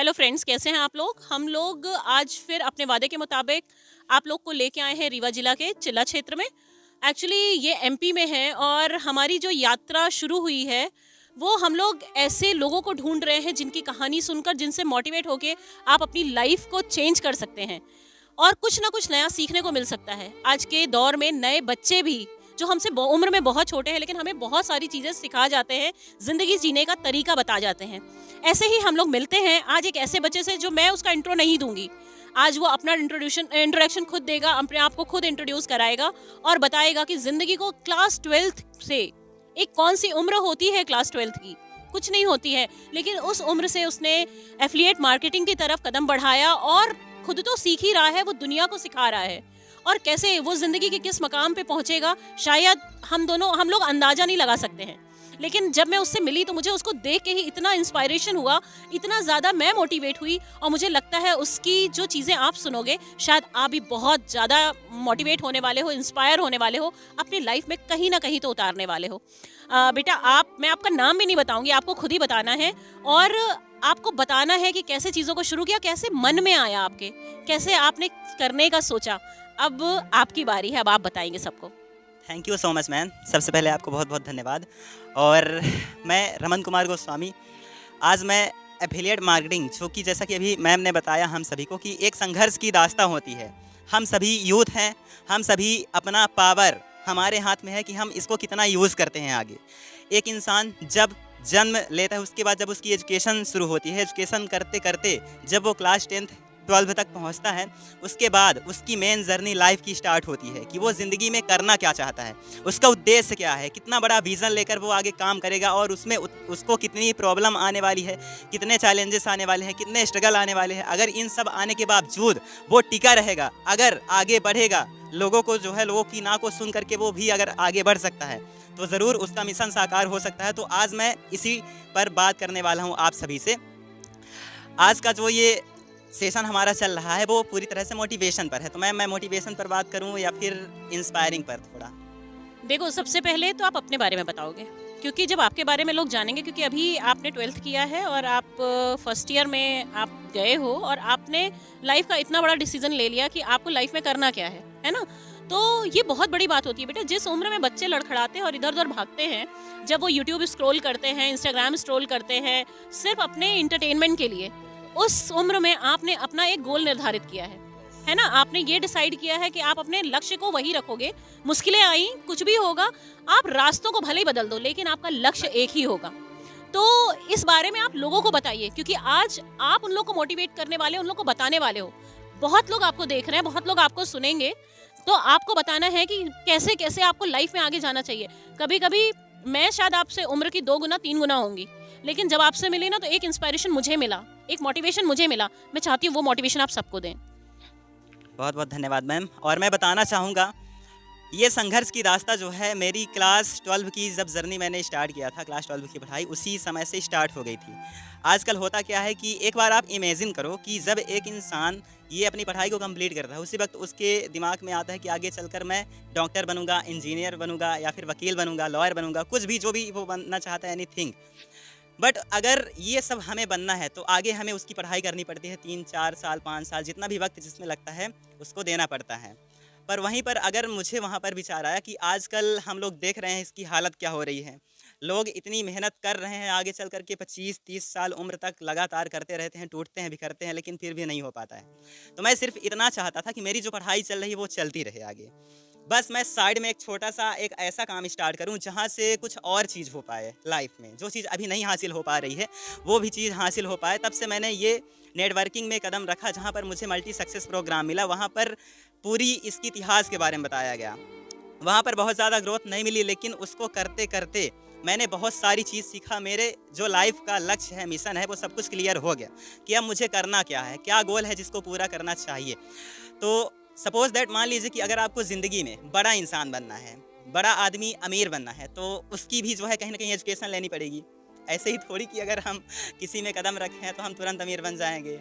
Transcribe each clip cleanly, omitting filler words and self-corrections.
Hello friends, कैसे हैं आप लोग। हम लोग आज फिर अपने वादे के मुताबिक आप लोग को लेके आए हैं रीवा जिला के चिल्ला क्षेत्र में। एक्चुअली ये एमपी में है और हमारी जो यात्रा शुरू हुई है वो हम लोग ऐसे लोगों को ढूंढ रहे हैं जिनकी कहानी सुनकर, जिनसे मोटिवेट होके आप अपनी लाइफ को चेंज कर सकते हैं और कुछ ना कुछ नया सीखने को मिल सकता है। आज के दौर में नए बच्चे भी जो हमसे उम्र में बहुत छोटे हैं लेकिन हमें बहुत सारी चीज़ें सिखा जाते हैं, ज़िंदगी जीने का तरीका बता जाते हैं। ऐसे ही हम लोग मिलते हैं आज एक ऐसे बच्चे से जो मैं उसका इंट्रो नहीं दूंगी। आज वो अपना इंट्रोडक्शन खुद देगा, अपने आप को खुद इंट्रोड्यूस कराएगा और बताएगा कि ज़िंदगी को क्लास 12th से, एक कौन सी उम्र होती है क्लास 12th की, कुछ नहीं होती है, लेकिन उस उम्र से उसने एफिलिएट मार्केटिंग की तरफ कदम बढ़ाया और खुद तो सीख ही रहा है, वो दुनिया को सिखा रहा है। और कैसे वो जिंदगी के किस मकाम पे पहुंचेगा शायद हम लोग अंदाजा नहीं लगा सकते हैं। लेकिन जब मैं उससे मिली तो मुझे उसको देख के ही इतना इंस्पायरेशन हुआ, इतना ज़्यादा मैं मोटिवेट हुई और मुझे लगता है उसकी जो चीज़ें आप सुनोगे शायद आप भी बहुत ज़्यादा मोटिवेट होने वाले हो, इंस्पायर होने वाले हो, अपनी लाइफ में कहीं ना कहीं तो उतारने वाले हो। बेटा मैं आपका नाम भी नहीं बताऊंगी, आपको खुद ही बताना है और आपको बताना है कि कैसे चीज़ों को शुरू किया, कैसे मन में आया आपके, कैसे आपने करने का सोचा। अब आपकी बारी है, अब आप बताएंगे सबको। Thank you so much ma'am. सबसे पहले आपको बहुत बहुत धन्यवाद। और मैं रमन कुमार गोस्वामी। आज मैं एफिलिएट मार्केटिंग, जो कि जैसा कि अभी मैम ने बताया हम सभी को कि एक संघर्ष की दास्तां होती है। हम सभी यूथ हैं, हम सभी अपना पावर हमारे हाथ में है कि हम इसको कितना यूज़ करते हैं आगे। एक इंसान जब जन्म लेता है उसके बाद जब उसकी एजुकेशन शुरू होती है, एजुकेशन करते करते जब वो क्लास 10th 12 तक पहुंचता है, उसके बाद उसकी मेन जर्नी लाइफ की स्टार्ट होती है कि वो ज़िंदगी में करना क्या चाहता है, उसका उद्देश्य क्या है, कितना बड़ा विज़न लेकर वो आगे काम करेगा और उसमें उसको कितनी प्रॉब्लम आने वाली है, कितने चैलेंजेस आने वाले हैं, कितने स्ट्रगल आने वाले हैं। अगर इन सब आने के बावजूद वो टिका रहेगा, अगर आगे बढ़ेगा, लोगों की ना को सुन करके वो भी अगर आगे बढ़ सकता है तो ज़रूर उसका मिशन साकार हो सकता है। तो आज मैं इसी पर बात करने वाला हूँ आप सभी से। आज का जो ये सेशन हमारा चल रहा है वो पूरी तरह से मोटिवेशन पर है। तो मैं मोटिवेशन पर बात करूं या फिर इंस्पायरिंग पर थोड़ा? देखो, सबसे पहले तो आप अपने बारे में बताओगे, क्योंकि जब आपके बारे में लोग जानेंगे, क्योंकि अभी आपने 12th किया है और आप फर्स्ट ईयर में आप गए हो और आपने लाइफ का इतना बड़ा डिसीजन ले लिया कि आपको लाइफ में करना क्या है ना। तो ये बहुत बड़ी बात होती है बेटा। जिस उम्र में बच्चे लड़खड़ाते हैं और इधर उधर भागते हैं, जब वो यूट्यूब स्क्रॉल करते हैं, इंस्टाग्राम स्क्रॉल करते हैं सिर्फ अपने इंटरटेनमेंट के लिए, उस उम्र में आपने अपना एक गोल निर्धारित किया है ना। आपने ये डिसाइड किया है कि आप अपने लक्ष्य को वही रखोगे। मुश्किलें आई, कुछ भी होगा, आप रास्तों को भले ही बदल दो लेकिन आपका लक्ष्य एक ही होगा। तो इस बारे में आप लोगों को बताइए, क्योंकि आज आप उन लोगों को मोटिवेट करने वाले, उन लोगों को बताने वाले हो। बहुत लोग आपको देख रहे हैं, बहुत लोग आपको सुनेंगे, तो आपको बताना है कि कैसे कैसे आपको लाइफ में आगे जाना चाहिए। कभी कभी मैं शायद आपसे उम्र की 2 गुना 3 गुना होंगी, लेकिन जब आपसे मिली ना तो एक इंस्पायरेशन मुझे मिला, एक मोटिवेशन मुझे मिला। मैं चाहती हूँ वो मोटिवेशन आप सबको दें। बहुत बहुत धन्यवाद मैम। और मैं बताना चाहूँगा, ये संघर्ष की रास्ता जो है मेरी क्लास 12 की जब जर्नी मैंने स्टार्ट किया था, क्लास 12 की पढ़ाई उसी समय से स्टार्ट हो गई थी। आजकल होता क्या है कि एक बार आप इमेजिन करो कि जब एक इंसान ये अपनी पढ़ाई को कंप्लीट करता है, उसी वक्त उसके दिमाग में आता है कि आगे चलकर मैं डॉक्टर बनूंगा, इंजीनियर बनूंगा या फिर वकील बनूंगा, लॉयर बनूंगा, कुछ भी जो भी वो बनना चाहता है, एनीथिंग। बट अगर ये सब हमें बनना है तो आगे हमें उसकी पढ़ाई करनी पड़ती है, 3-4 साल 5 साल, जितना भी वक्त जिसमें लगता है उसको देना पड़ता है। पर वहीं पर अगर मुझे वहाँ पर विचार आया कि आजकल हम लोग देख रहे हैं इसकी हालत क्या हो रही है। लोग इतनी मेहनत कर रहे हैं, आगे चल कर के 25-30 साल उम्र तक लगातार करते रहते हैं, टूटते हैं, बिखरते हैं, लेकिन फिर भी नहीं हो पाता है। तो मैं सिर्फ इतना चाहता था कि मेरी जो पढ़ाई चल रही है वो चलती रहे आगे। बस मैं साइड में एक छोटा सा एक ऐसा काम स्टार्ट करूं जहां से कुछ और चीज़ हो पाए लाइफ में, जो चीज़ अभी नहीं हासिल हो पा रही है वो भी चीज़ हासिल हो पाए। तब से मैंने ये नेटवर्किंग में कदम रखा, जहां पर मुझे मल्टी सक्सेस प्रोग्राम मिला। वहां पर पूरी इसकी इतिहास के बारे में बताया गया। वहाँ पर बहुत ज़्यादा ग्रोथ नहीं मिली, लेकिन उसको करते करते मैंने बहुत सारी चीज़ सीखा। मेरे जो लाइफ का लक्ष्य है, मिशन है, वो सब कुछ क्लियर हो गया कि अब मुझे करना क्या है, क्या गोल है जिसको पूरा करना चाहिए। तो सपोज़ दैट, मान लीजिए कि अगर आपको ज़िंदगी में बड़ा इंसान बनना है, बड़ा आदमी, अमीर बनना है, तो उसकी भी जो है कहीं ना कहीं एजुकेशन लेनी पड़ेगी। ऐसे ही थोड़ी कि अगर हम किसी में कदम रखें तो हम तुरंत अमीर बन जाएंगे,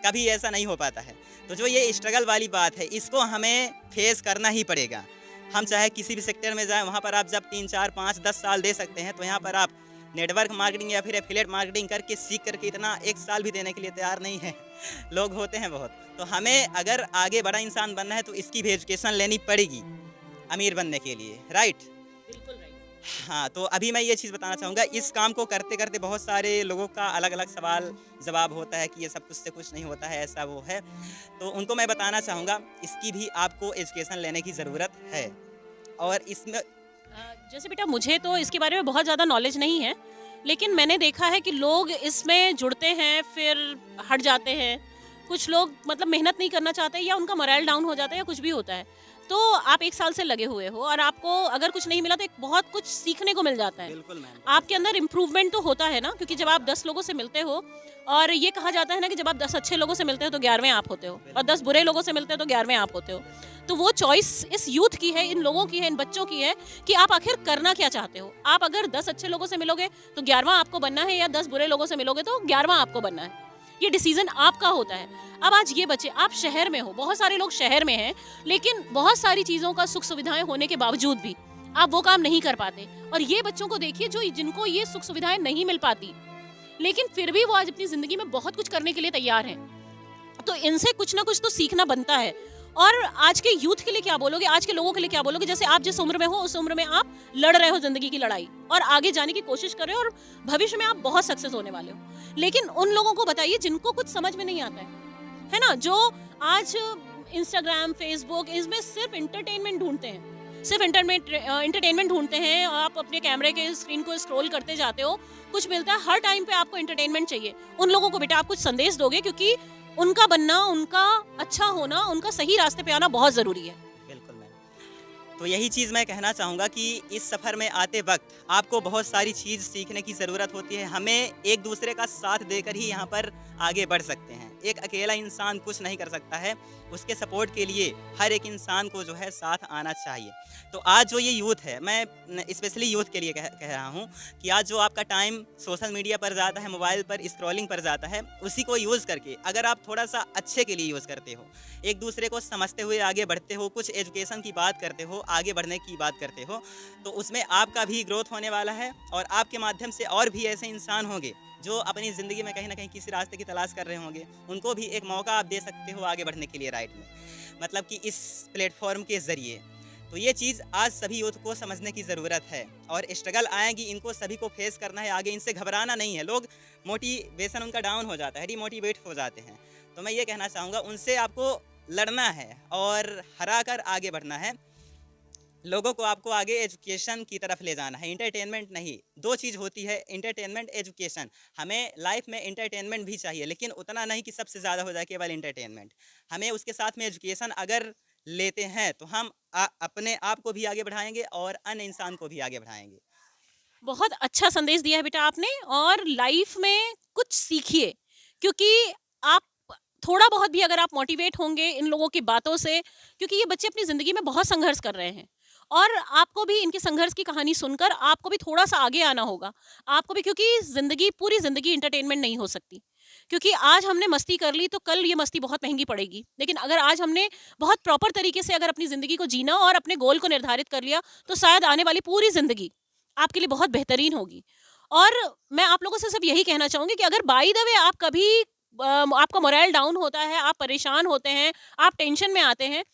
कभी ऐसा नहीं हो पाता है। तो जो ये स्ट्रगल वाली बात है, इसको हमें फेस करना ही पड़ेगा। हम चाहे किसी भी सेक्टर में जाएं, वहाँ पर आप जब 3, 4, 5, 10 साल दे सकते हैं, तो यहाँ पर आप नेटवर्क मार्केटिंग या फिर एफिलिएट मार्केटिंग करके सीख करके इतना 1 साल भी देने के लिए तैयार नहीं है। लोग होते हैं बहुत। तो हमें अगर आगे बड़ा इंसान बनना है तो इसकी भी एजुकेशन लेनी पड़ेगी अमीर बनने के लिए, राइट? बिल्कुल राइट। हाँ, तो अभी मैं ये चीज़ बताना चाहूँगा, इस काम को करते-करते बहुत सारे लोगों का अलग-अलग सवाल जवाब होता है कि ये सब कुछ से कुछ नहीं होता है, ऐसा वो है। तो उनको मैं बताना चाहूँगा, इसकी भी आपको एजुकेशन लेने की ज़रूरत है। और इसमें जैसे बेटा मुझे तो इसके बारे में बहुत ज़्यादा नॉलेज नहीं है, लेकिन मैंने देखा है कि लोग इसमें जुड़ते हैं फिर हट जाते हैं। कुछ लोग मतलब मेहनत नहीं करना चाहते या उनका मोरल डाउन हो जाता है या कुछ भी होता है। तो आप 1 साल से लगे हुए हो और आपको अगर कुछ नहीं मिला तो एक बहुत कुछ सीखने को मिल जाता है। बिल्कुल मैम। आपके अंदर इम्प्रूवमेंट तो होता है ना, क्योंकि जब आप 10 लोगों से मिलते हो और ये कहा जाता है ना कि जब आप 10 अच्छे लोगों से मिलते हो तो 11वें आप होते हो और 10 बुरे लोगों से मिलते हो तो 11वें आप होते हो। तो वो चॉइस इस यूथ की है, इन लोगों की है, इन बच्चों की है कि आप आखिर करना क्या चाहते हो। आप अगर 10 अच्छे लोगों से मिलोगे तो 11वां आपको बनना है या 10 बुरे लोगों से मिलोगे तो 11वां आपको बनना है। ये डिसीजन आपका होता है। अब आज ये बच्चे, आप शहर में हो, बहुत सारे लोग शहर में हैं, लेकिन बहुत सारी चीज़ों का सुख सुविधाएं होने के बावजूद भी आप वो काम नहीं कर पाते। और ये बच्चों को देखिए जो जिनको ये सुख सुविधाएं नहीं मिल पाती, लेकिन फिर भी वो आज अपनी ज़िंदगी में बहुत कुछ करने के लिए तैयार हैं। तो इनसे कुछ ना कुछ तो सीखना बनता है। और आज के यूथ के लिए क्या बोलोगे, आज के लोगों के लिए क्या बोलोगे? जैसे आप जिस उम्र में हो उस उम्र में आप लड़ रहे हो ज़िंदगी की लड़ाई और आगे जाने की कोशिश कर रहे हो और भविष्य में आप बहुत सक्सेस होने वाले हो। लेकिन उन लोगों को बताइए जिनको कुछ समझ में नहीं आता है ना? जो आज इंस्टाग्राम, फेसबुक इसमें सिर्फ इंटरटेनमेंट ढूंढते हैं, सिर्फ इंटरटेनमेंट ढूंढते हैं। आप अपने कैमरे के स्क्रीन को स्क्रॉल करते जाते हो, कुछ मिलता है, हर टाइम पे आपको इंटरटेनमेंट चाहिए। उन लोगों को बेटा आप कुछ संदेश दोगे, क्योंकि उनका बनना, उनका अच्छा होना, उनका सही रास्ते पे आना बहुत ज़रूरी है। बिल्कुल मैम। तो यही चीज़ मैं कहना चाहूँगा कि इस सफ़र में आते वक्त आपको बहुत सारी चीज़ सीखने की ज़रूरत होती है। हमें एक दूसरे का साथ देकर ही यहाँ पर आगे बढ़ सकते हैं। एक अकेला इंसान कुछ नहीं कर सकता है, उसके सपोर्ट के लिए हर एक इंसान को जो है साथ आना चाहिए। तो आज जो ये यूथ है, मैं स्पेशली यूथ के लिए कह रहा हूँ कि आज जो आपका टाइम सोशल मीडिया पर जाता है, मोबाइल पर स्क्रॉलिंग पर जाता है, उसी को यूज़ करके अगर आप थोड़ा सा अच्छे के लिए यूज़ करते हो, एक दूसरे को समझते हुए आगे बढ़ते हो, कुछ एजुकेशन की बात करते हो, आगे बढ़ने की बात करते हो, तो उसमें आपका भी ग्रोथ होने वाला है और आपके माध्यम से और भी ऐसे इंसान होंगे जो अपनी ज़िंदगी में कहीं ना कहीं किसी रास्ते की तलाश कर रहे होंगे, उनको भी एक मौका आप दे सकते हो आगे बढ़ने के लिए, राइट में, मतलब कि इस प्लेटफॉर्म के ज़रिए। तो ये चीज़ आज सभी यूथ को समझने की ज़रूरत है और स्ट्रगल आएगी, इनको सभी को फेस करना है आगे, इनसे घबराना नहीं है। लोग मोटिवेशन उनका डाउन हो जाता है, डिमोटिवेट हो जाते हैं। तो मैं ये कहना चाहूँगा उनसे आपको लड़ना है और हरा कर आगे बढ़ना है। लोगों को आपको आगे एजुकेशन की तरफ ले जाना है, इंटरटेनमेंट नहीं। 2 चीज़ होती है, इंटरटेनमेंट, एजुकेशन। हमें लाइफ में इंटरटेनमेंट भी चाहिए, लेकिन उतना नहीं कि सबसे ज़्यादा हो जाए केवल इंटरटेनमेंट। हमें उसके साथ में एजुकेशन अगर लेते हैं तो हम अपने आप को भी आगे बढ़ाएंगे और अन्य इंसान को भी आगे बढ़ाएंगे। बहुत अच्छा संदेश दिया है बेटा आपने। और लाइफ में कुछ सीखिए, क्योंकि आप थोड़ा बहुत भी अगर आप मोटिवेट होंगे इन लोगों की बातों से, क्योंकि ये बच्चे अपनी ज़िंदगी में बहुत संघर्ष कर रहे हैं और आपको भी इनके संघर्ष की कहानी सुनकर आपको भी थोड़ा सा आगे आना होगा। आपको भी, क्योंकि ज़िंदगी, पूरी ज़िंदगी इंटरटेनमेंट नहीं हो सकती। क्योंकि आज हमने मस्ती कर ली तो कल ये मस्ती बहुत महंगी पड़ेगी। लेकिन अगर आज हमने बहुत प्रॉपर तरीके से अगर अपनी ज़िंदगी को जीना और अपने गोल को निर्धारित कर लिया तो शायद आने वाली पूरी ज़िंदगी आपके लिए बहुत बेहतरीन होगी। और मैं आप लोगों से सिर्फ यही कहना चाहूँगी कि अगर बाय द वे आप कभी आपका मोरल डाउन होता है, आप परेशान होते हैं, आप टेंशन में आते हैं,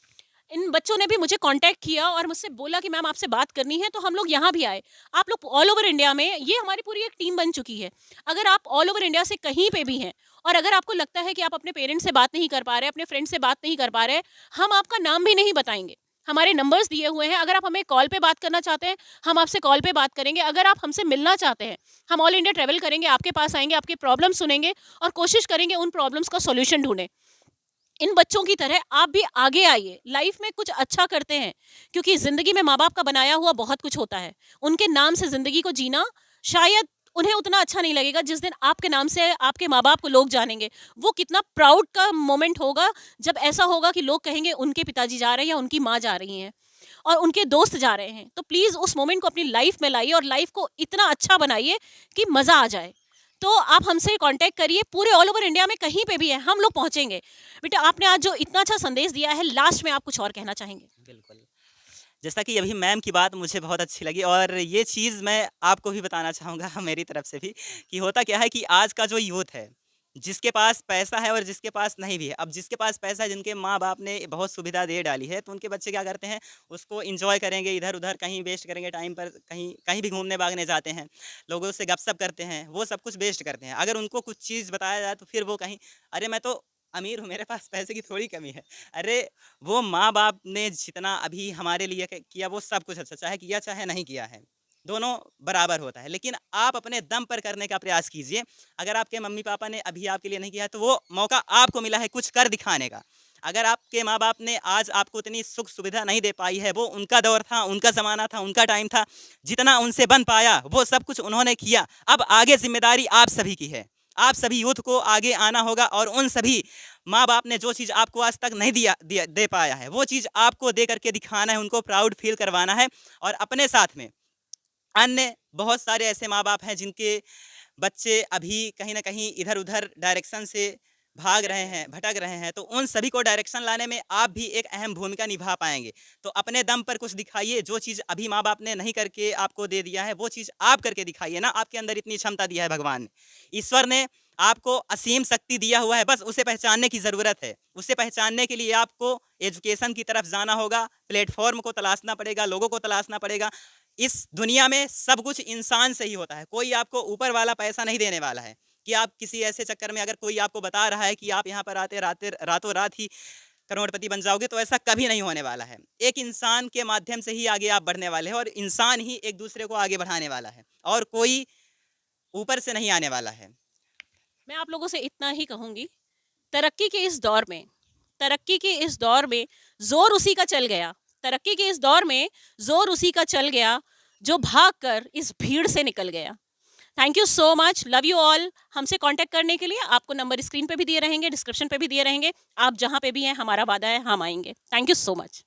इन बच्चों ने भी मुझे कांटेक्ट किया और मुझसे बोला कि मैम आपसे बात करनी है, तो हम लोग यहाँ भी आए। आप लोग ऑल ओवर इंडिया में, ये हमारी पूरी एक टीम बन चुकी है। अगर आप ऑल ओवर इंडिया से कहीं पे भी हैं और अगर आपको लगता है कि आप अपने पेरेंट्स से बात नहीं कर पा रहे, अपने फ्रेंड से बात नहीं कर पा रहे, हम आपका नाम भी नहीं बताएंगे। हमारे नंबर्स दिए हुए हैं। अगर आप हमें कॉल पे बात करना चाहते हैं, हम आपसे कॉल पे बात करेंगे। अगर आप हमसे मिलना चाहते हैं, हम ऑल इंडिया ट्रैवल करेंगे, आपके पास आएंगे, आपके प्रॉब्लम सुनेंगे और कोशिश करेंगे उन प्रॉब्लम्स का सॉल्यूशन ढूंढें। इन बच्चों की तरह आप भी आगे आइए, लाइफ में कुछ अच्छा करते हैं, क्योंकि ज़िंदगी में माँ बाप का बनाया हुआ बहुत कुछ होता है। उनके नाम से ज़िंदगी को जीना शायद उन्हें उतना अच्छा नहीं लगेगा। जिस दिन आपके नाम से आपके माँ बाप को लोग जानेंगे, वो कितना प्राउड का मोमेंट होगा जब ऐसा होगा कि लोग कहेंगे उनके पिताजी जा रहे हैं या उनकी माँ जा रही हैं और उनके दोस्त जा रहे हैं। तो प्लीज़ उस मोमेंट को अपनी लाइफ में लाइए और लाइफ को इतना अच्छा बनाइए कि मज़ा आ जाए। तो आप हमसे कांटेक्ट करिए, पूरे ऑल ओवर इंडिया में कहीं पे भी है, हम लोग पहुंचेंगे। बेटा आपने आज जो इतना अच्छा संदेश दिया है, लास्ट में आप कुछ और कहना चाहेंगे? बिल्कुल। जैसा कि अभी मैम की बात मुझे बहुत अच्छी लगी और ये चीज़ मैं आपको भी बताना चाहूँगा मेरी तरफ से भी कि होता क्या है कि आज का जो यूथ है, जिसके पास पैसा है और जिसके पास नहीं भी है। अब जिसके पास पैसा है, जिनके माँ-बाप ने बहुत सुविधा दे डाली है, तो उनके बच्चे क्या करते हैं, उसको एन्जॉय करेंगे, इधर-उधर कहीं वेस्ट करेंगे टाइम पर, कहीं कहीं भी घूमने-भागने जाते हैं, लोगों से गप-सप करते हैं, वो सब कुछ वेस्ट करते हैं। अगर उनको कुछ चीज़ बताया जाए तो फिर वो कहीं, "अरे! मैं तो अमीर हूँ, मेरे पास पैसे की थोड़ी कमी है।" अरे! वो माँ-बाप ने जितना अभी हमारे लिए किया वो सब कुछ अच्छा, चाहे किया चाहे नहीं किया है, दोनों बराबर होता है। लेकिन आप अपने दम पर करने का प्रयास कीजिए। अगर आपके मम्मी-पापा ने अभी आपके लिए नहीं किया है तो वो मौका आपको मिला है कुछ कर दिखाने का। अगर आपके माँ-बाप ने आज आपको इतनी सुख-सुविधा नहीं दे पाई है, वो उनका दौर था, उनका ज़माना था, उनका टाइम था, जितना उनसे बन पाया वो सब कुछ उन्होंने किया। अब आगे ज़िम्मेदारी आप सभी की है। आप सभी यूथ को आगे आना होगा और उन सभी माँ-बाप ने जो चीज़ आपको आज तक नहीं दे पाया है, वो चीज़ आपको दे कर के दिखाना है, उनको प्राउड फ़ील करवाना है और अपने साथ में अन्य बहुत सारे ऐसे माँ-बाप हैं जिनके बच्चे अभी कहीं न कहीं इधर-उधर डायरेक्शन से भाग रहे हैं, भटक रहे हैं, तो उन सभी को डायरेक्शन लाने में आप भी एक अहम भूमिका निभा पाएँगे। तो अपने दम पर कुछ दिखाइए, जो चीज़ अभी माँ-बाप ने नहीं करके आपको दे दिया है, वो चीज़ आप करके दिखाइए ना, आपके अंदर इतनी क्षमता दिया है भगवान ने। ईश्वर ने आपको असीम शक्ति दिया हुआ है, बस उसे पहचानने की ज़रूरत है। उसे पहचानने के लिए आपको एजुकेशन की तरफ जाना होगा, प्लेटफ़ॉर्म को तलाशना पड़ेगा, लोगों को तलाशना पड़ेगा। इस दुनिया में सब कुछ इंसान से ही होता है, कोई आपको ऊपर वाला पैसा नहीं देने वाला है कि आप किसी ऐसे चक्कर में, अगर कोई आपको बता रहा है कि आप यहाँ पर आते रातों रात ही करोड़पति बन जाओगे, तो ऐसा कभी नहीं होने वाला है। एक इंसान के माध्यम से ही आगे आप बढ़ने वाले हैं और इंसान ही एक दूसरे को आगे बढ़ाने वाला है और कोई ऊपर से नहीं आने वाला है। मैं आप लोगों से इतना ही कहूँगी, तरक्की के इस दौर में तरक्की के इस दौर में ज़ोर उसी का चल गया तरक्की के इस दौर में ज़ोर उसी का चल गया जो भागकर इस भीड़ से निकल गया। Thank you so much, love you all. हमसे कांटेक्ट करने के लिए आपको नंबर स्क्रीन पे भी दिए रहेंगे, डिस्क्रिप्शन पे भी दिए रहेंगे। आप जहाँ पे भी हैं, हमारा वादा है हम आएंगे। Thank you so much.